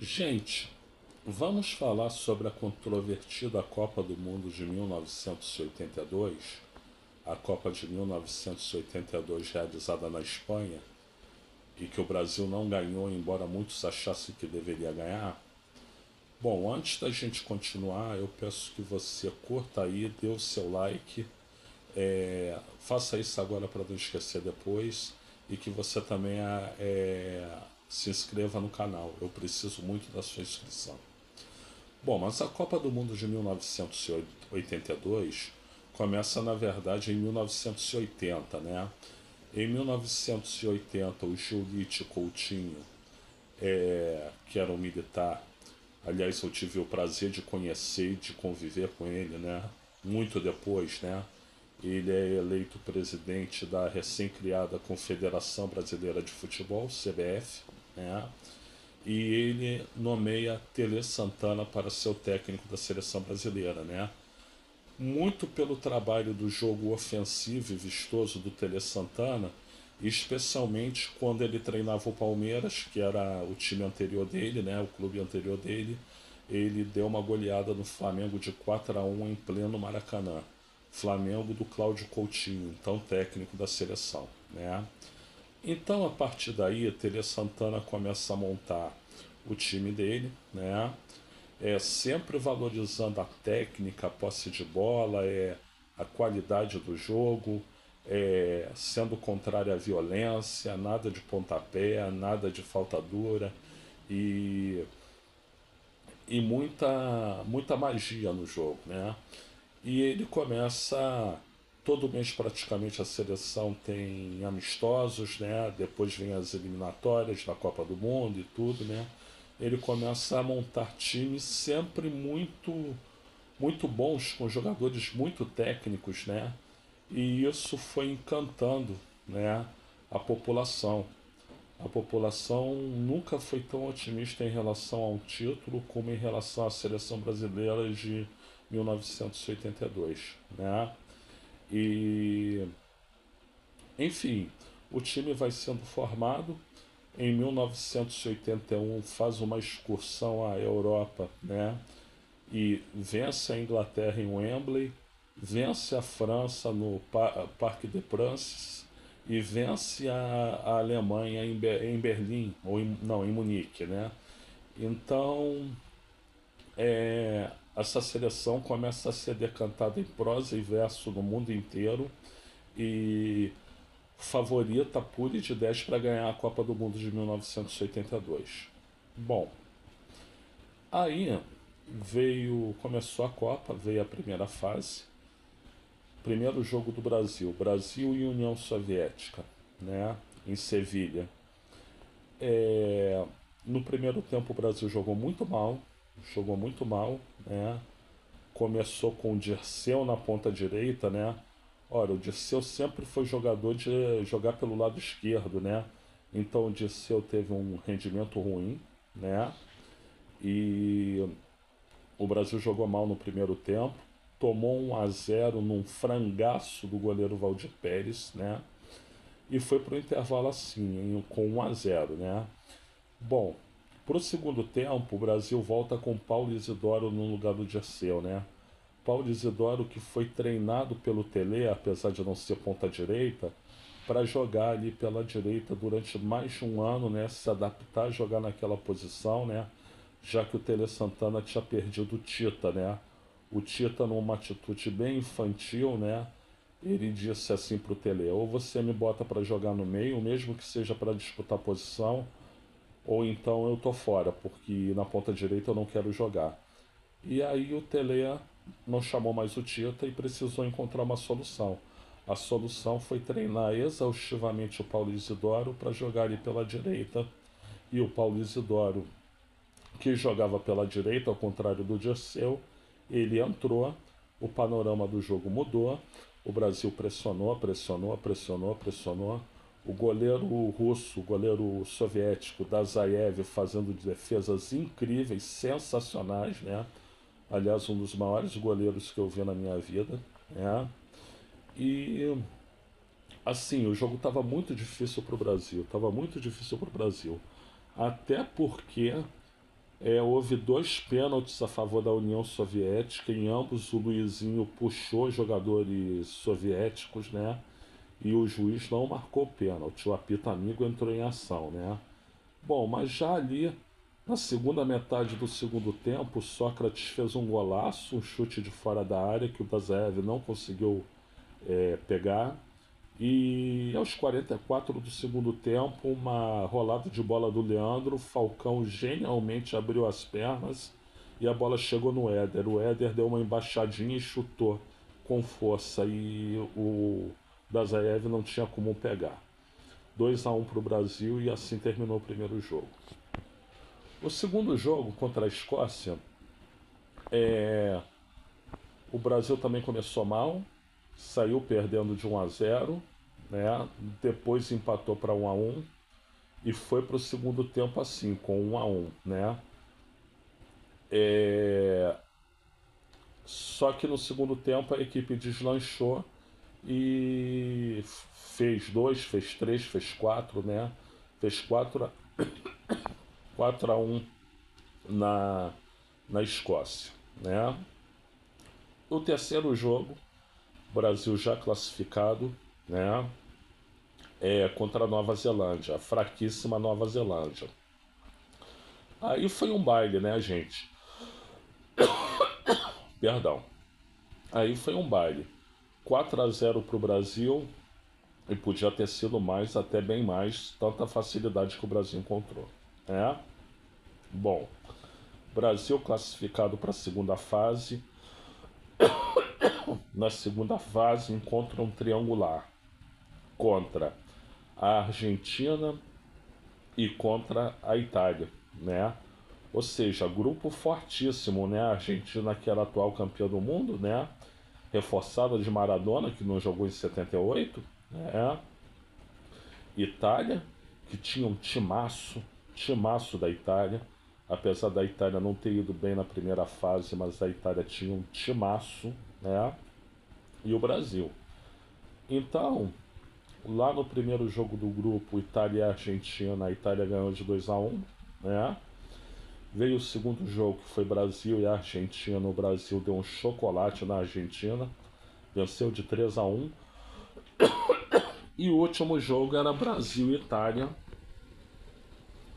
Gente, vamos falar sobre a controvertida Copa do Mundo de 1982, a Copa de 1982 realizada na Espanha, e que o Brasil não ganhou, embora muitos achassem que deveria ganhar. Bom, antes da gente continuar, eu peço que você curta aí, dê o seu like, faça isso agora para não esquecer depois, e que você também se inscreva no canal. Eu preciso muito da sua inscrição. Bom, mas a Copa do Mundo de 1982 começa, na verdade, em 1980, né? Em 1980, o Giolite Coutinho, que era um militar, aliás, eu tive o prazer de conhecer e de conviver com ele, né? Muito depois, né? Ele é eleito presidente da recém-criada Confederação Brasileira de Futebol, CBF, né? E ele nomeia Tele Santana para ser o técnico da seleção brasileira, né? Muito pelo trabalho do jogo ofensivo e vistoso do Tele Santana, especialmente quando ele treinava o Palmeiras, que era o time anterior dele, né? O clube anterior dele. Ele deu uma goleada no Flamengo de 4-1 em pleno Maracanã. Flamengo do Cláudio Coutinho, então técnico da seleção, né? Então, a partir daí, Tele Santana começa a montar o time dele, né? Sempre valorizando a técnica, a posse de bola, a qualidade do jogo, sendo contrário à violência, nada de pontapé, nada de falta dura e, e muita magia no jogo, né? E ele começa. Todo mês praticamente a seleção tem amistosos, né? Depois vem as eliminatórias da Copa do Mundo e tudo, né? Ele começa a montar times sempre muito bons, com jogadores muito técnicos, né? E isso foi encantando, né, a população. A população nunca foi tão otimista em relação a um título como em relação à seleção brasileira de 1982, né? E, enfim, o time vai sendo formado. Em 1981 faz uma excursão à Europa, né? E vence a Inglaterra em Wembley, vence a França no Parque des Princes e vence a Alemanha em Berlim, ou não, em Munique, né? Então, essa seleção começa a ser decantada em prosa e verso no mundo inteiro e favorita pura e de 10 para ganhar a Copa do Mundo de 1982. Bom, aí começou a Copa, veio a primeira fase, primeiro jogo do Brasil, Brasil e União Soviética, né, em Sevilha. No primeiro tempo o Brasil jogou muito mal, né? Começou com o Dirceu na ponta direita, né? Ora, o Dirceu sempre foi jogador de jogar pelo lado esquerdo, né? Então o Dirceu teve um rendimento ruim, né? E o Brasil jogou mal no primeiro tempo, tomou 1-0 num frangaço do goleiro Valdir Pérez, né? E foi pro intervalo assim, com 1-0, né? Bom, pro segundo tempo, o Brasil volta com Paulo Isidoro no lugar do Dirceu, né? Paulo Isidoro, que foi treinado pelo Tele, apesar de não ser ponta direita, para jogar ali pela direita durante mais de um ano, né? Se adaptar a jogar naquela posição, né? Já que o Tele Santana tinha perdido o Tita, né? O Tita, numa atitude bem infantil, né? Ele disse assim pro Tele: ou você me bota para jogar no meio, mesmo que seja para disputar posição, ou então eu tô fora, porque na ponta direita eu não quero jogar. E aí o Tele não chamou mais o Tita e precisou encontrar uma solução. A solução foi treinar exaustivamente o Paulo Isidoro para jogar ali pela direita. E o Paulo Isidoro, que jogava pela direita, ao contrário do Dirceu, ele entrou, o panorama do jogo mudou, o Brasil pressionou. O goleiro russo, o goleiro soviético, Dazaev, fazendo defesas incríveis, sensacionais, né? Aliás, um dos maiores goleiros que eu vi na minha vida, né? E assim, o jogo estava muito difícil para o Brasil, até porque houve 2 pênaltis a favor da União Soviética. Em ambos o Luizinho puxou jogadores soviéticos, né? E o juiz não marcou pênalti. O apito amigo entrou em ação, né? Bom, mas já ali, na segunda metade do segundo tempo, o Sócrates fez um golaço, um chute de fora da área que o Bazaev não conseguiu pegar. E aos 44 do segundo tempo, uma rolada de bola do Leandro, Falcão genialmente abriu as pernas e a bola chegou no Éder. O Éder deu uma embaixadinha e chutou com força e o Bazaev não tinha como pegar. 2-1 para o Brasil e assim terminou o primeiro jogo. O segundo jogo contra a Escócia, o Brasil também começou mal, saiu perdendo de 1-0, né? Depois empatou para 1-1 e foi para o segundo tempo assim, com 1-1, né? Só que no segundo tempo a equipe deslanchou e fez 2, fez 3, fez 4, né? Fez 4-1 na Escócia, né? O terceiro jogo, Brasil já classificado, né? Contra a Nova Zelândia, a fraquíssima Nova Zelândia. Aí foi um baile, né, gente? Perdão. Aí foi um baile. 4-0 para o Brasil e podia ter sido mais, até bem mais, tanta facilidade que o Brasil encontrou. Bom, Brasil classificado para a segunda fase. Na segunda fase encontra um triangular contra a Argentina e contra a Itália, né? Ou seja, grupo fortíssimo, né? A Argentina, que era atual campeã do mundo, né? Reforçada de Maradona, que não jogou em 78, né? Itália, que tinha um timaço da Itália, apesar da Itália não ter ido bem na primeira fase, mas a Itália tinha um timaço, né? E o Brasil. Então, lá no primeiro jogo do grupo, Itália e Argentina, a Itália ganhou de 2-1, né? Veio o segundo jogo, que foi Brasil e Argentina. O Brasil deu um chocolate na Argentina, venceu de 3-1. E o último jogo era Brasil e Itália.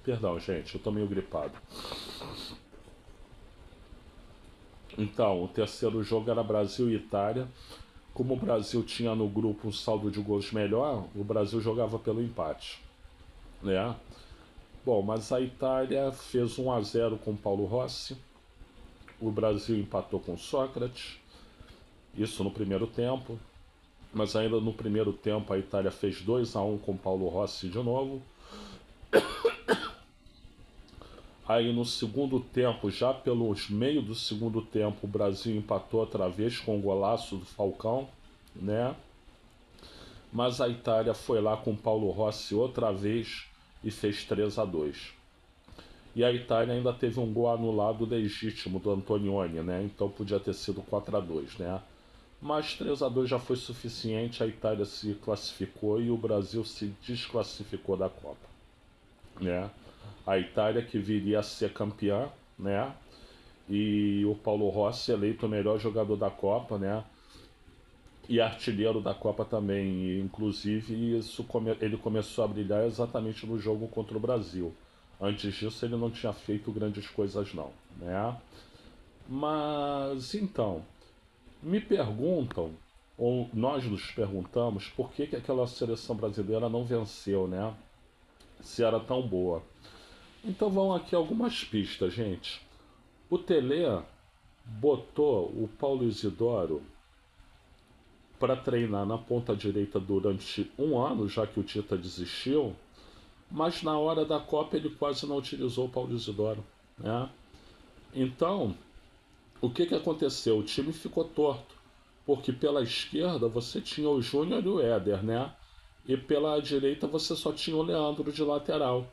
Perdão, gente, eu tô meio gripado. Então, o terceiro jogo era Brasil e Itália. Como o Brasil tinha no grupo um saldo de gols melhor, o Brasil jogava pelo empate, né? Bom, mas a Itália fez 1-0 com Paulo Rossi. O Brasil empatou com Sócrates. Isso no primeiro tempo. Mas ainda no primeiro tempo a Itália fez 2-1 com Paulo Rossi de novo. Aí no segundo tempo, já pelos meio do segundo tempo, o Brasil empatou outra vez com o golaço do Falcão, né? Mas a Itália foi lá com Paulo Rossi outra vez e fez 3-2. E a Itália ainda teve um gol anulado legítimo do Antonioni, né? Então podia ter sido 4-2, né? Mas 3-2 já foi suficiente, a Itália se classificou e o Brasil se desclassificou da Copa, né? A Itália que viria a ser campeã, né? E o Paulo Rossi eleito o melhor jogador da Copa, né? E artilheiro da Copa também. E, inclusive, ele começou a brilhar exatamente no jogo contra o Brasil. Antes disso, ele não tinha feito grandes coisas, não, né? Mas, então, me perguntam, ou nós nos perguntamos, por que aquela seleção brasileira não venceu, né? Se era tão boa. Então vão aqui algumas pistas, gente. O Tele botou o Paulo Isidoro para treinar na ponta direita durante 1 ano, já que o Tita desistiu, mas na hora da Copa ele quase não utilizou o Paulo Isidoro, né? Então, o que aconteceu? O time ficou torto, porque pela esquerda você tinha o Júnior e o Éder, né? E pela direita você só tinha o Leandro de lateral.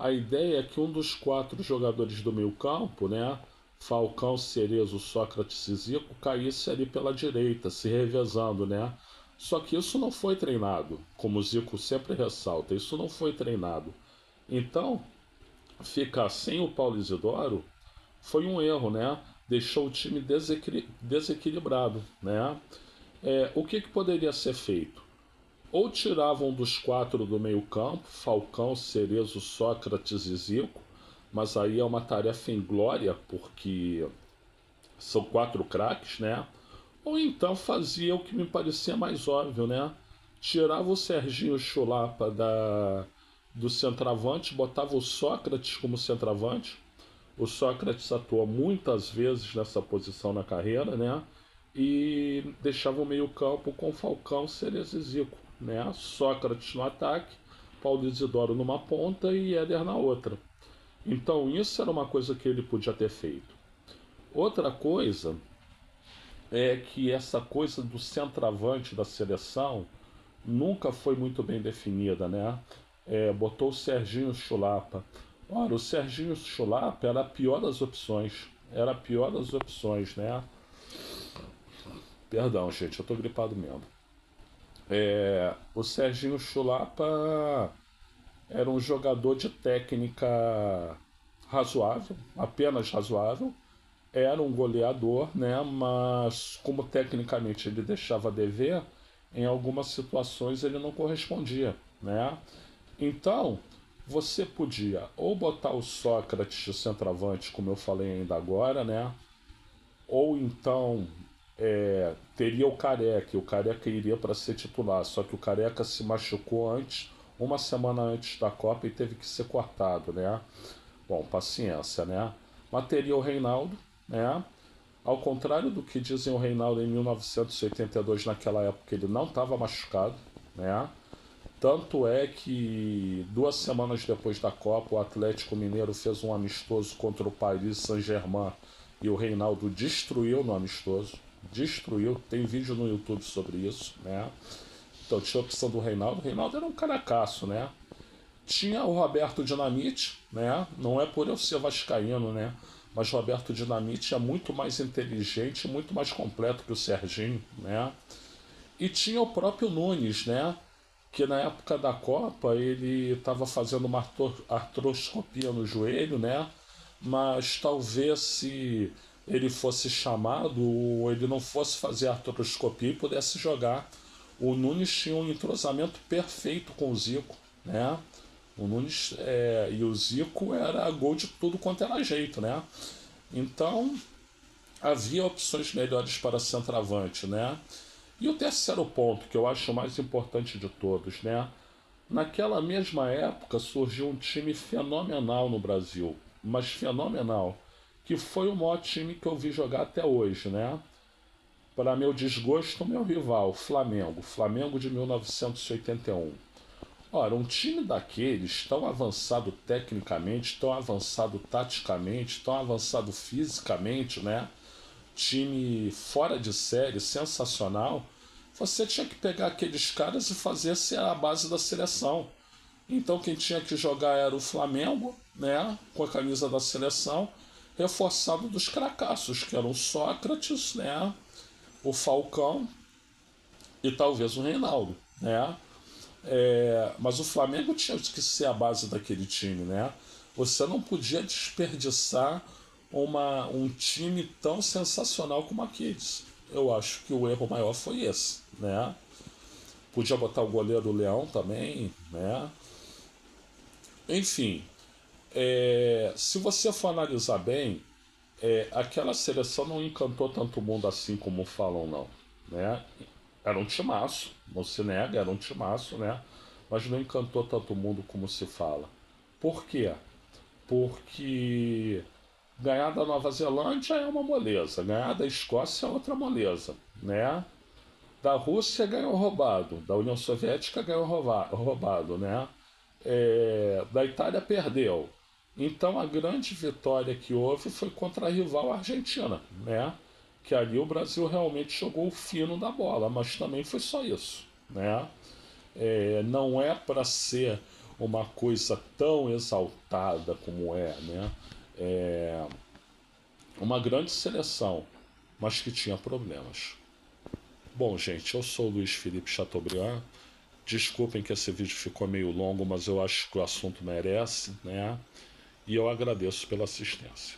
A ideia é que um dos 4 jogadores do meio campo, né, Falcão, Cerezo, Sócrates e Zico, caísse ali pela direita, se revezando, né? Só que isso não foi treinado, como o Zico sempre ressalta, isso não foi treinado. Então, ficar sem o Paulo Isidoro foi um erro, né? Deixou o time desequilibrado, né? O que poderia ser feito? Ou tiravam dos quatro do meio campo, Falcão, Cerezo, Sócrates e Zico, mas aí é uma tarefa inglória, porque são quatro craques, né? Ou então fazia o que me parecia mais óbvio, né? Tirava o Serginho Chulapa do centroavante, botava o Sócrates como centroavante. O Sócrates atua muitas vezes nessa posição na carreira, né? E deixava o meio-campo com Falcão, Cerezo e Zico, né? Sócrates no ataque, Paulo Isidoro numa ponta e Éder na outra. Então isso era uma coisa que ele podia ter feito. Outra coisa é que essa coisa do centroavante da seleção nunca foi muito bem definida, né? Botou o Serginho Chulapa. Ora, o Serginho Chulapa era a pior das opções. Era a pior das opções, né? Perdão, gente, eu tô gripado mesmo. O Serginho Chulapa era um jogador de técnica razoável, apenas razoável. Era um goleador, né? Mas como tecnicamente ele deixava a dever, em algumas situações ele não correspondia, né? Então, você podia ou botar o Sócrates de centroavante, como eu falei ainda agora, né? Ou então teria o Careca iria para ser titular, só que o Careca se machucou antes, uma semana antes da Copa e teve que ser cortado, né? Bom, paciência, né? Mas teria o Reinaldo, né? Ao contrário do que dizem o Reinaldo em 1982, naquela época ele não estava machucado, né? Tanto é que 2 semanas depois da Copa, o Atlético Mineiro fez um amistoso contra o Paris Saint-Germain e o Reinaldo destruiu no amistoso. Destruiu, tem vídeo no YouTube sobre isso, né? Então tinha a opção do Reinaldo. O Reinaldo era um caracaço, né? Tinha o Roberto Dinamite, né? Não é por eu ser vascaíno, né? Mas o Roberto Dinamite é muito mais inteligente, muito mais completo que o Serginho, né? E tinha o próprio Nunes, né? Que na época da Copa ele estava fazendo uma artroscopia no joelho, né? Mas talvez se ele fosse chamado ou ele não fosse fazer artroscopia e pudesse jogar. O Nunes tinha um entrosamento perfeito com o Zico, né? O Nunes e o Zico era gol de tudo quanto era jeito, né? Então havia opções melhores para centroavante, né? E o terceiro ponto, que eu acho o mais importante de todos, né? Naquela mesma época surgiu um time fenomenal no Brasil, mas fenomenal, que foi o maior time que eu vi jogar até hoje, né? Para meu desgosto, meu rival, Flamengo, Flamengo de 1981. Ora, um time daqueles tão avançado tecnicamente, tão avançado taticamente, tão avançado fisicamente, né? Time fora de série, sensacional. Você tinha que pegar aqueles caras e fazer ser a base da seleção. Então quem tinha que jogar era o Flamengo, né? Com a camisa da seleção, reforçado dos cracassos, que eram o Sócrates, né? O Falcão e talvez o Reinaldo, né? Mas o Flamengo tinha que ser a base daquele time, né? Você não podia desperdiçar um time tão sensacional como aqueles. Eu acho que o erro maior foi esse, né? Podia botar o goleiro Leão também, né? Enfim, se você for analisar bem, aquela seleção não encantou tanto mundo assim como falam, não, né? Era um timaço, não se nega, era um timaço, né? Mas não encantou tanto mundo como se fala. Por quê? Porque ganhar da Nova Zelândia é uma moleza, ganhar da Escócia é outra moleza, né? Da Rússia ganhou roubado, da União Soviética ganhou roubado, né? Da Itália perdeu. Então a grande vitória que houve foi contra a rival Argentina, né? Que ali o Brasil realmente jogou o fino da bola, mas também foi só isso, né? Não é para ser uma coisa tão exaltada como né? Uma grande seleção, mas que tinha problemas. Bom, gente, eu sou o Luiz Felipe Chateaubriand. Desculpem que esse vídeo ficou meio longo, mas eu acho que o assunto merece, né? e eu agradeço pela assistência.